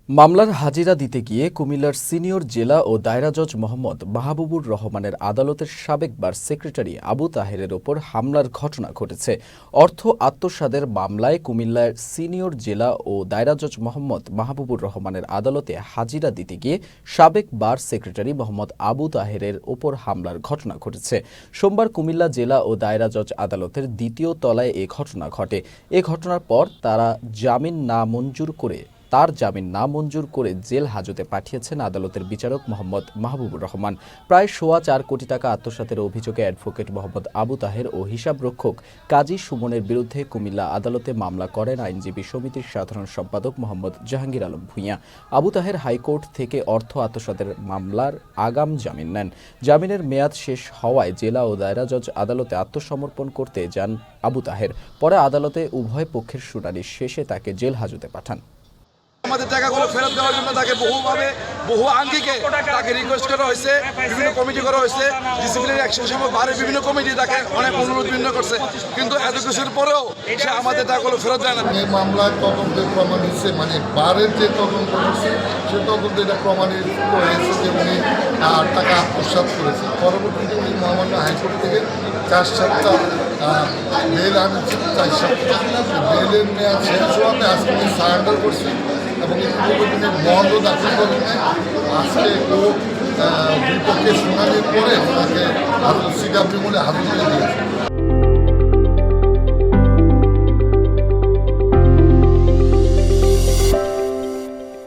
মামলার হাজিরা দিতে গিয়ে কুমিল্লার সিনিয়র জেলা ও দায়রা জজ মোহাম্মদ মাহবুবুর রহমানের আদালতের সাবেক বার সেক্রেটারি আবু তাহেরের ওপর হামলার ঘটনা ঘটেছে। অর্থ আত্মসাতের মামলায় কুমিল্লার সিনিয়র জেলা ও দায়রা জজ মোহাম্মদ মাহবুবুর রহমানের আদালতে হাজিরা দিতে গিয়ে সাবেক বার সেক্রেটারি মোহাম্মদ আবু তাহেরের ওপর হামলার ঘটনা ঘটেছে। সোমবার কুমিল্লা জেলা ও দায়রা জজ আদালতের দ্বিতীয় তলায় এ ঘটনা ঘটে। এ ঘটনার পর তার জামিন নামঞ্জুর করে জেল হাজতে পাঠিয়েছেন আদালতের বিচারক মোহাম্মদ মাহবুবুর রহমান। প্রায় 4.25 কোটি টাকা আত্মসাতের অভিযোগে অ্যাডভোকেট মোহাম্মদ আবু তাহের ও হিসাবরক্ষক কাজী সুমনের বিরুদ্ধে কুমিল্লা আদালতে মামলা করেন আইনজীবী সমিতির সাধারণ সম্পাদক মোহাম্মদ জাহাঙ্গীর আলম ভূঁইয়া। আবু তাহের হাইকোর্ট থেকে অর্থ আত্মসাতের মামলার আগাম জামিন নেন। জামিনের মেয়াদ শেষ হওয়ায় জেলা ও দায়রা জজ আদালতে আত্মসমর্পণ করতে যান আবু তাহের। পরে আদালতে উভয় পক্ষের শুনানি শেষে তাকে জেল হাজতে পাঠান। আমাদের টাকাগুলো ফেরত দেওয়ার জন্য তাকে বহু আঙ্গিকে তাকে রিকোয়েস্ট করা হয়েছে, বিভিন্ন কমিটি করা হয়েছে, ডিসিপ্লিনারি অ্যাকশন সহ বারের বিভিন্ন কমিটি তাকে অনেক অনুরোধ করছে, কিন্তু এত কিছুর পরেও সে আমাদের টাকাগুলো ফেরত দেয় না। এই মামলায় তদন্তে প্রমাণ হয়েছে, মানে বারের যে তদন্ত হয়েছে সে তদন্তে এটা প্রমাণিত হয়েছে যে উনি টাকা আত্মসাৎ করেছে। পরবর্তীতে উনি মহামান্য হাইকোর্ট থেকে 4-7টা বেল আনছে, 4-7টা বেলের মেয়াদ শেষ হওয়াতে আজকে উনি সারেন্ডার করছে এবং এই পূর্বদিনের বন্ধ দাখিল করেন। আজকে কোর্ট দুই পক্ষের শুনানির পরে তাকে সিডাব্লিউ বলে হাজির করে দিয়েছে।